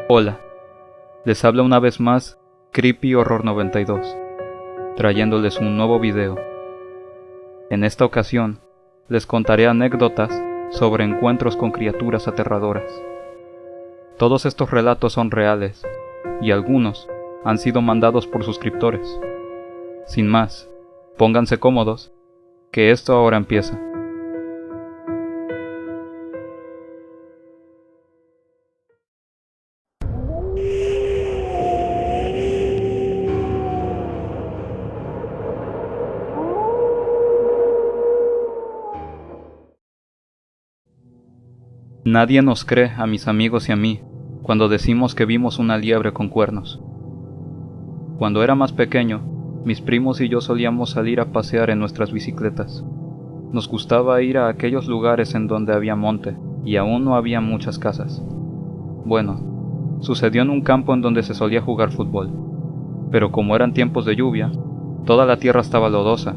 Hola, les habla una vez más Creepy Horror 92, trayéndoles un nuevo video. En esta ocasión, les contaré anécdotas sobre encuentros con criaturas aterradoras. Todos estos relatos son reales, y algunos han sido mandados por suscriptores. Sin más, pónganse cómodos, que esto ahora empieza. Nadie nos cree, a mis amigos y a mí, cuando decimos que vimos una liebre con cuernos. Cuando era más pequeño, mis primos y yo solíamos salir a pasear en nuestras bicicletas. Nos gustaba ir a aquellos lugares en donde había monte y aún no había muchas casas. Bueno, sucedió en un campo en donde se solía jugar fútbol, pero como eran tiempos de lluvia, toda la tierra estaba lodosa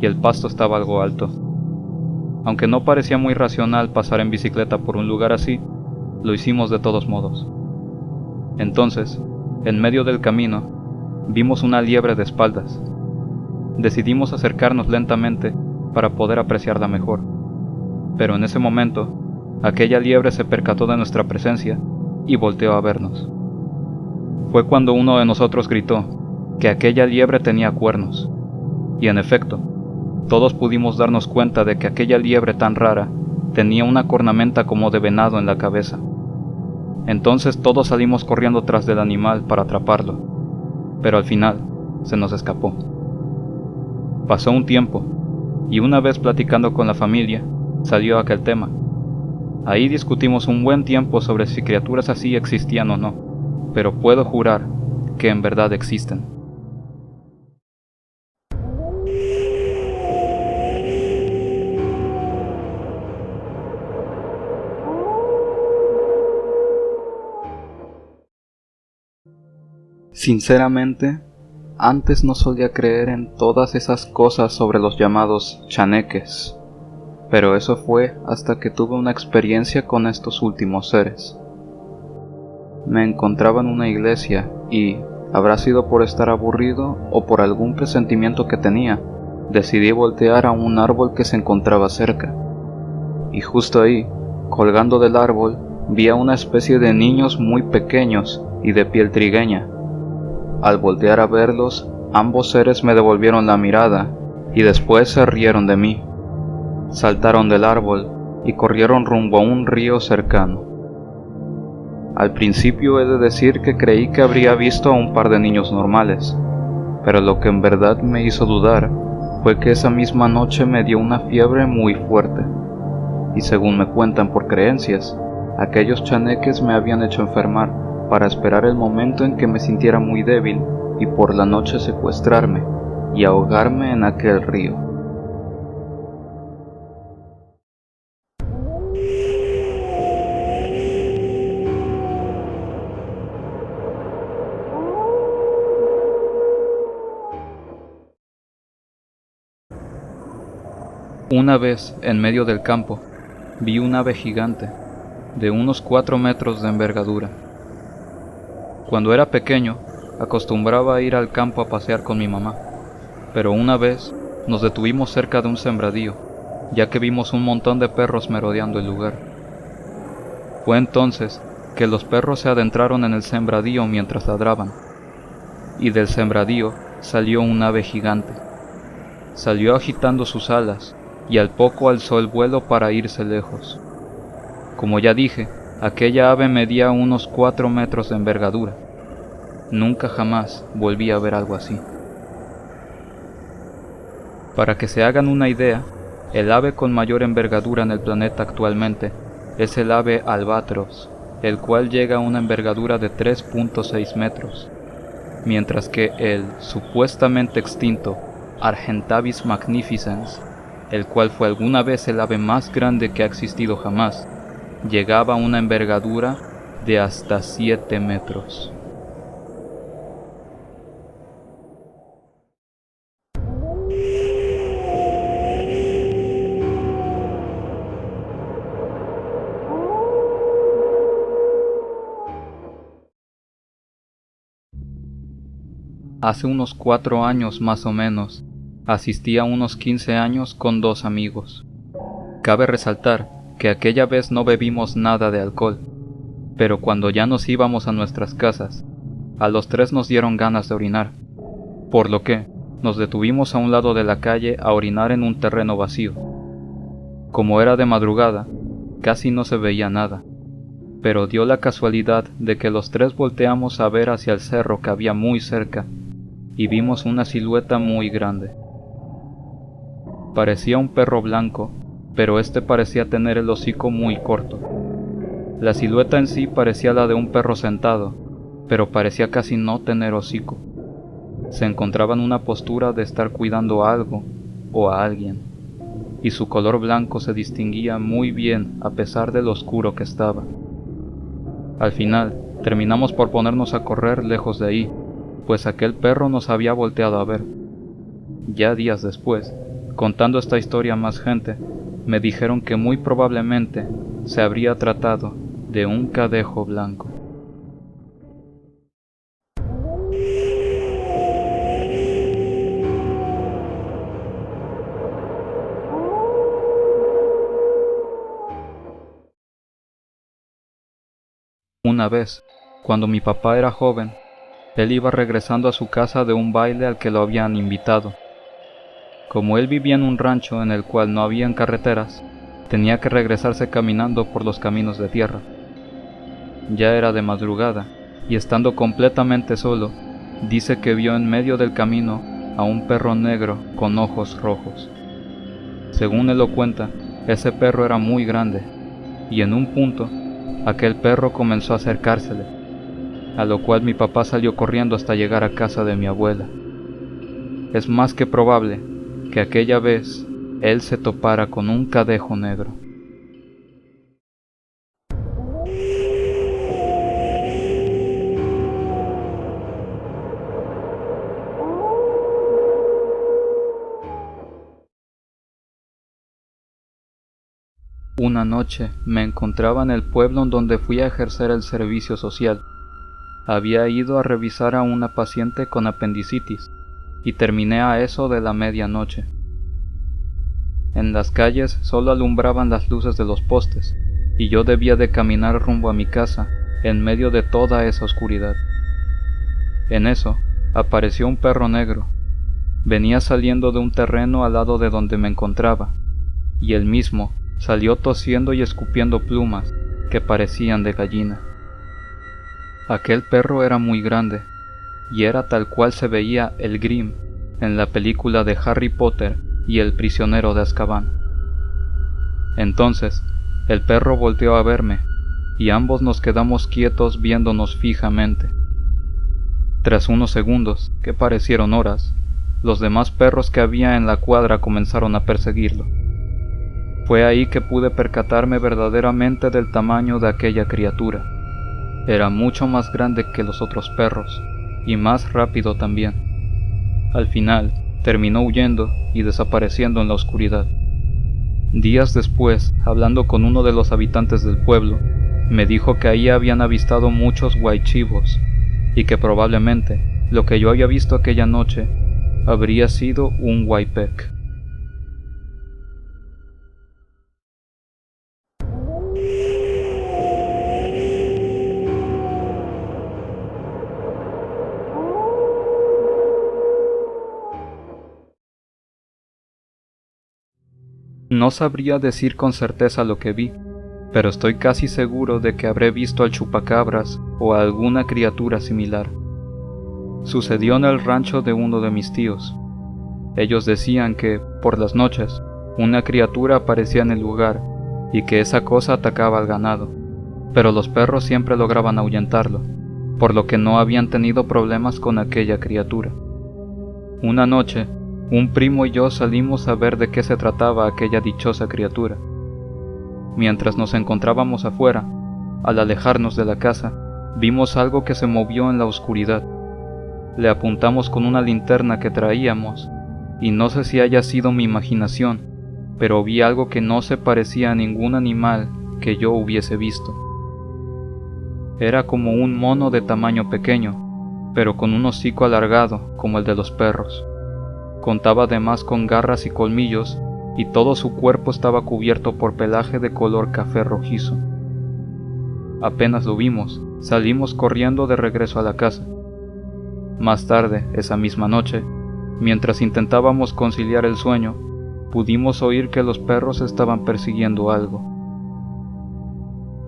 y el pasto estaba algo alto. Aunque no parecía muy racional pasar en bicicleta por un lugar así, lo hicimos de todos modos. Entonces, en medio del camino, vimos una liebre de espaldas. Decidimos acercarnos lentamente para poder apreciarla mejor. Pero en ese momento, aquella liebre se percató de nuestra presencia y volteó a vernos. Fue cuando uno de nosotros gritó que aquella liebre tenía cuernos. Y en efecto, todos pudimos darnos cuenta de que aquella liebre tan rara tenía una cornamenta como de venado en la cabeza. Entonces todos salimos corriendo tras del animal para atraparlo, pero al final se nos escapó. Pasó un tiempo, y una vez platicando con la familia, salió aquel tema. Ahí discutimos un buen tiempo sobre si criaturas así existían o no, pero puedo jurar que en verdad existen. Sinceramente, antes no solía creer en todas esas cosas sobre los llamados chaneques, pero eso fue hasta que tuve una experiencia con estos últimos seres. Me encontraba en una iglesia y, habrá sido por estar aburrido o por algún presentimiento que tenía, decidí voltear a un árbol que se encontraba cerca. Y justo ahí, colgando del árbol, vi a una especie de niños muy pequeños y de piel trigueña. Al voltear a verlos, ambos seres me devolvieron la mirada y después se rieron de mí. Saltaron del árbol y corrieron rumbo a un río cercano. Al principio he de decir que creí que habría visto a un par de niños normales, pero lo que en verdad me hizo dudar fue que esa misma noche me dio una fiebre muy fuerte, y según me cuentan por creencias, aquellos chaneques me habían hecho enfermar para esperar el momento en que me sintiera muy débil y por la noche secuestrarme y ahogarme en aquel río. Una vez, en medio del campo, vi un ave gigante, de unos 4 metros de envergadura. Cuando era pequeño, acostumbraba a ir al campo a pasear con mi mamá, pero una vez nos detuvimos cerca de un sembradío, ya que vimos un montón de perros merodeando el lugar. Fue entonces que los perros se adentraron en el sembradío mientras ladraban, y del sembradío salió un ave gigante. Salió agitando sus alas, y al poco alzó el vuelo para irse lejos. Como ya dije, aquella ave medía unos 4 metros de envergadura. Nunca jamás volví a ver algo así. Para que se hagan una idea, el ave con mayor envergadura en el planeta actualmente es el ave albatros, el cual llega a una envergadura de 3.6 metros, mientras que el supuestamente extinto Argentavis magnificens, el cual fue alguna vez el ave más grande que ha existido jamás, llegaba a una envergadura de hasta 7 metros. Hace unos 4 años más o menos, asistí a unos 15 años con 2 amigos. Cabe resaltar que aquella vez no bebimos nada de alcohol, pero cuando ya nos íbamos a nuestras casas, a los 3 nos dieron ganas de orinar, por lo que nos detuvimos a un lado de la calle a orinar en un terreno vacío. Como era de madrugada, casi no se veía nada, pero dio la casualidad de que los 3 volteamos a ver hacia el cerro que había muy cerca, y vimos una silueta muy grande. Parecía un perro blanco, pero este parecía tener el hocico muy corto. La silueta en sí parecía la de un perro sentado, pero parecía casi no tener hocico. Se encontraba en una postura de estar cuidando a algo o a alguien, y su color blanco se distinguía muy bien a pesar de lo oscuro que estaba. Al final, terminamos por ponernos a correr lejos de ahí, pues aquel perro nos había volteado a ver. Ya días después, contando esta historia a más gente, me dijeron que muy probablemente se habría tratado de un cadejo blanco. Una vez, cuando mi papá era joven, él iba regresando a su casa de un baile al que lo habían invitado. Como él vivía en un rancho en el cual no habían carreteras, tenía que regresarse caminando por los caminos de tierra. Ya era de madrugada, y estando completamente solo, dice que vio en medio del camino a un perro negro con ojos rojos. Según él lo cuenta, ese perro era muy grande, y en un punto, aquel perro comenzó a acercársele, a lo cual mi papá salió corriendo hasta llegar a casa de mi abuela. Es más que probable que aquella vez él se topara con un cadejo negro. Una noche me encontraba en el pueblo en donde fui a ejercer el servicio social. Había ido a revisar a una paciente con apendicitis y terminé a eso de la medianoche. En las calles solo alumbraban las luces de los postes y yo debía de caminar rumbo a mi casa en medio de toda esa oscuridad. En eso apareció un perro negro. Venía saliendo de un terreno al lado de donde me encontraba, y él mismo salió tosiendo y escupiendo plumas que parecían de gallina. Aquel perro era muy grande, y era tal cual se veía el Grim en la película de Harry Potter y el prisionero de Azkaban. Entonces, el perro volteó a verme, y ambos nos quedamos quietos viéndonos fijamente. Tras unos segundos, que parecieron horas, los demás perros que había en la cuadra comenzaron a perseguirlo. Fue ahí que pude percatarme verdaderamente del tamaño de aquella criatura. Era mucho más grande que los otros perros, y más rápido también. Al final, terminó huyendo y desapareciendo en la oscuridad. Días después, hablando con uno de los habitantes del pueblo, me dijo que ahí habían avistado muchos guaychivos, y que probablemente lo que yo había visto aquella noche habría sido un huaypec. No sabría decir con certeza lo que vi, pero estoy casi seguro de que habré visto al chupacabras o a alguna criatura similar. Sucedió en el rancho de uno de mis tíos. Ellos decían que, por las noches, una criatura aparecía en el lugar y que esa cosa atacaba al ganado, pero los perros siempre lograban ahuyentarlo, por lo que no habían tenido problemas con aquella criatura. Una noche, un primo y yo salimos a ver de qué se trataba aquella dichosa criatura. Mientras nos encontrábamos afuera, al alejarnos de la casa, vimos algo que se movió en la oscuridad. Le apuntamos con una linterna que traíamos, y no sé si haya sido mi imaginación, pero vi algo que no se parecía a ningún animal que yo hubiese visto. Era como un mono de tamaño pequeño, pero con un hocico alargado como el de los perros. Contaba además con garras y colmillos, y todo su cuerpo estaba cubierto por pelaje de color café rojizo. Apenas lo vimos, salimos corriendo de regreso a la casa. Más tarde, esa misma noche, mientras intentábamos conciliar el sueño, pudimos oír que los perros estaban persiguiendo algo.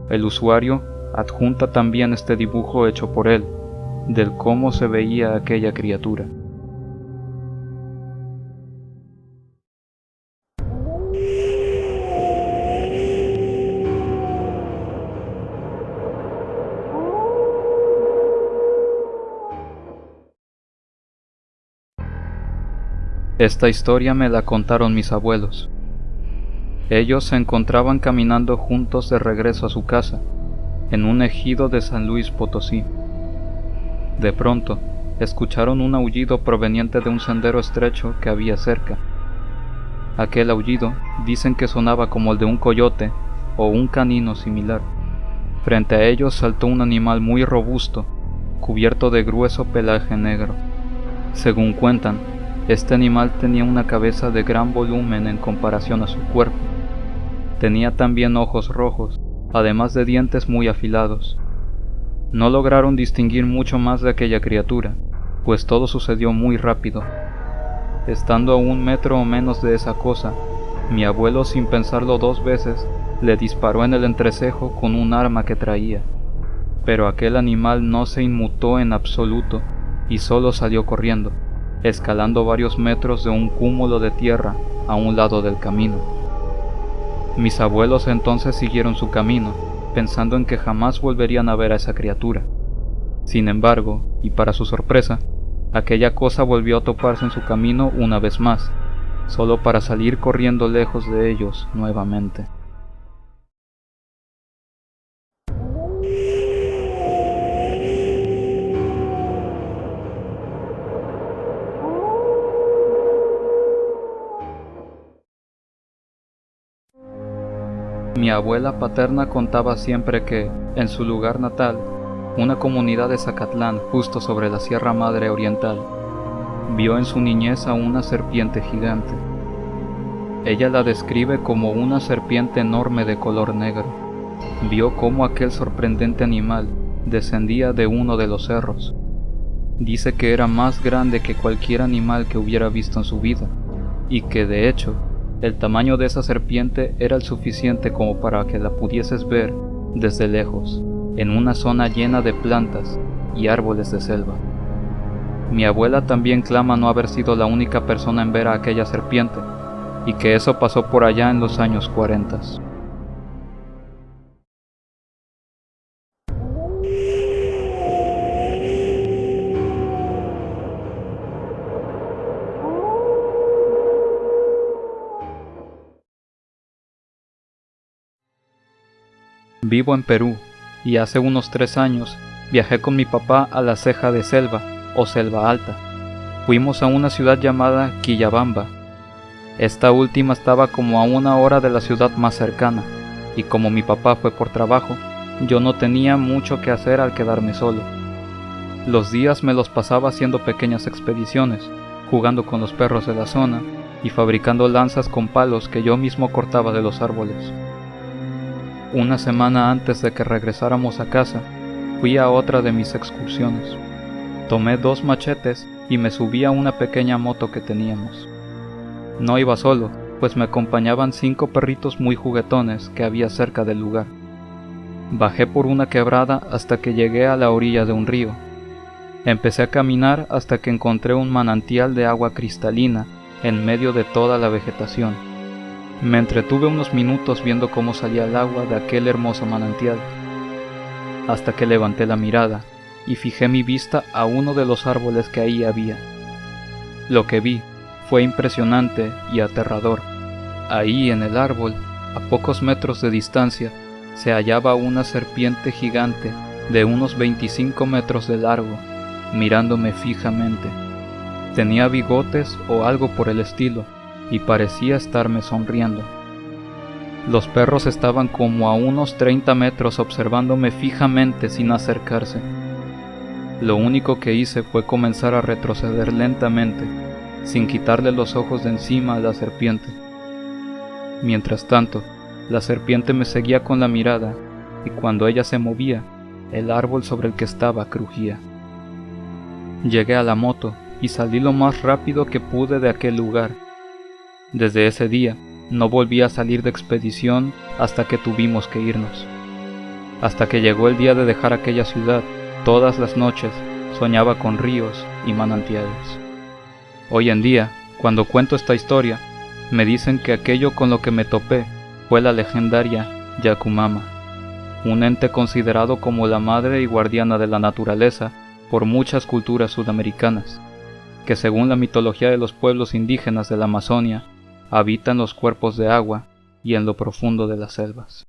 El usuario adjunta también este dibujo hecho por él, del cómo se veía aquella criatura. Esta historia me la contaron mis abuelos. Ellos se encontraban caminando juntos de regreso a su casa, en un ejido de San Luis Potosí. De pronto, escucharon un aullido proveniente de un sendero estrecho que había cerca. Aquel aullido dicen que sonaba como el de un coyote o un canino similar. Frente a ellos saltó un animal muy robusto, cubierto de grueso pelaje negro. Según cuentan, este animal tenía una cabeza de gran volumen en comparación a su cuerpo. Tenía también ojos rojos, además de dientes muy afilados. No lograron distinguir mucho más de aquella criatura, pues todo sucedió muy rápido. Estando a 1 metro o menos de esa cosa, mi abuelo, sin pensarlo 2 veces, le disparó en el entrecejo con un arma que traía. Pero aquel animal no se inmutó en absoluto y solo salió corriendo, escalando varios metros de un cúmulo de tierra a un lado del camino. Mis abuelos entonces siguieron su camino, pensando en que jamás volverían a ver a esa criatura. Sin embargo, y para su sorpresa, aquella cosa volvió a toparse en su camino una vez más, solo para salir corriendo lejos de ellos nuevamente. Mi abuela paterna contaba siempre que, en su lugar natal, una comunidad de Zacatlán, justo sobre la Sierra Madre Oriental, vio en su niñez a una serpiente gigante. Ella la describe como una serpiente enorme de color negro. Vio cómo aquel sorprendente animal descendía de uno de los cerros. Dice que era más grande que cualquier animal que hubiera visto en su vida, y que de hecho, el tamaño de esa serpiente era el suficiente como para que la pudieses ver desde lejos, en una zona llena de plantas y árboles de selva. Mi abuela también clama no haber sido la única persona en ver a aquella serpiente, y que eso pasó por allá en los años 40. Vivo en Perú, y hace unos 3 años viajé con mi papá a la Ceja de Selva, o Selva Alta. Fuimos a una ciudad llamada Quillabamba. Esta última estaba como a 1 hora de la ciudad más cercana, y como mi papá fue por trabajo, yo no tenía mucho que hacer al quedarme solo. Los días me los pasaba haciendo pequeñas expediciones, jugando con los perros de la zona, y fabricando lanzas con palos que yo mismo cortaba de los árboles. Una semana antes de que regresáramos a casa, fui a otra de mis excursiones. Tomé 2 machetes y me subí a una pequeña moto que teníamos. No iba solo, pues me acompañaban 5 perritos muy juguetones que había cerca del lugar. Bajé por una quebrada hasta que llegué a la orilla de un río. Empecé a caminar hasta que encontré un manantial de agua cristalina en medio de toda la vegetación. Me entretuve unos minutos viendo cómo salía el agua de aquel hermoso manantial, hasta que levanté la mirada y fijé mi vista a uno de los árboles que ahí había. Lo que vi fue impresionante y aterrador. Ahí en el árbol, a pocos metros de distancia, se hallaba una serpiente gigante de unos 25 metros de largo, mirándome fijamente. Tenía bigotes o algo por el estilo, y parecía estarme sonriendo. Los perros estaban como a unos 30 metros observándome fijamente sin acercarse. Lo único que hice fue comenzar a retroceder lentamente, sin quitarle los ojos de encima a la serpiente. Mientras tanto, la serpiente me seguía con la mirada, y cuando ella se movía, el árbol sobre el que estaba crujía. Llegué a la moto y salí lo más rápido que pude de aquel lugar. Desde ese día, no volví a salir de expedición hasta que tuvimos que irnos. Hasta que llegó el día de dejar aquella ciudad, todas las noches soñaba con ríos y manantiales. Hoy en día, cuando cuento esta historia, me dicen que aquello con lo que me topé fue la legendaria Yakumama, un ente considerado como la madre y guardiana de la naturaleza por muchas culturas sudamericanas, que según la mitología de los pueblos indígenas de la Amazonia, habita en los cuerpos de agua y en lo profundo de las selvas.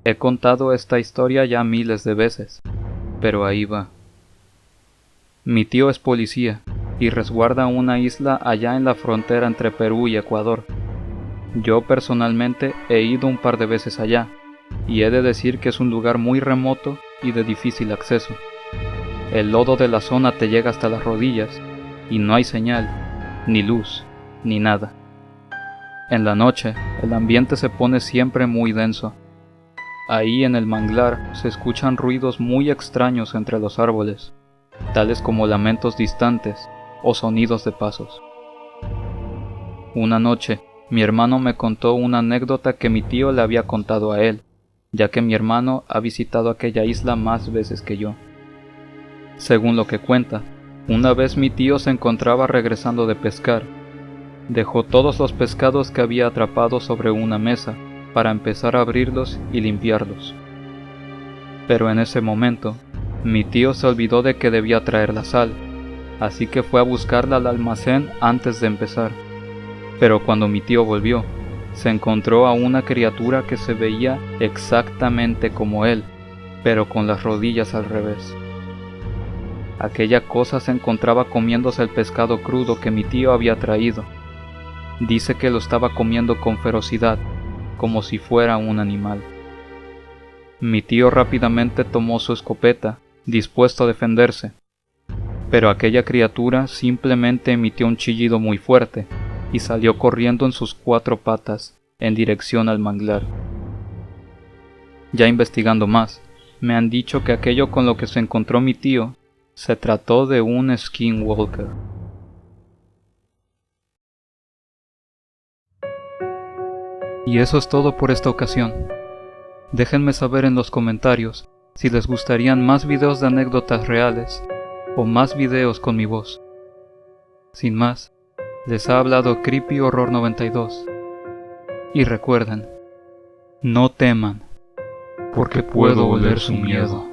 He contado esta historia ya miles de veces, pero ahí va. Mi tío es policía y resguarda una isla allá en la frontera entre Perú y Ecuador. Yo personalmente he ido un par de veces allá, y he de decir que es un lugar muy remoto y de difícil acceso. El lodo de la zona te llega hasta las rodillas, y no hay señal, ni luz, ni nada. En la noche, el ambiente se pone siempre muy denso. Ahí en el manglar se escuchan ruidos muy extraños entre los árboles, tales como lamentos distantes o sonidos de pasos. Una noche, mi hermano me contó una anécdota que mi tío le había contado a él, ya que mi hermano ha visitado aquella isla más veces que yo. Según lo que cuenta, una vez mi tío se encontraba regresando de pescar. Dejó todos los pescados que había atrapado sobre una mesa para empezar a abrirlos y limpiarlos. Pero en ese momento, mi tío se olvidó de que debía traer la sal, así que fue a buscarla al almacén antes de empezar. Pero cuando mi tío volvió, se encontró a una criatura que se veía exactamente como él, pero con las rodillas al revés. Aquella cosa se encontraba comiéndose el pescado crudo que mi tío había traído. Dice que lo estaba comiendo con ferocidad, como si fuera un animal. Mi tío rápidamente tomó su escopeta, dispuesto a defenderse, pero aquella criatura simplemente emitió un chillido muy fuerte y salió corriendo en sus 4 patas en dirección al manglar. Ya investigando más, me han dicho que aquello con lo que se encontró mi tío se trató de un skinwalker. Y eso es todo por esta ocasión. Déjenme saber en los comentarios si les gustarían más videos de anécdotas reales o más videos con mi voz. Sin más, les ha hablado Creepy Horror 92. Y recuerden, no teman, porque puedo oler su miedo.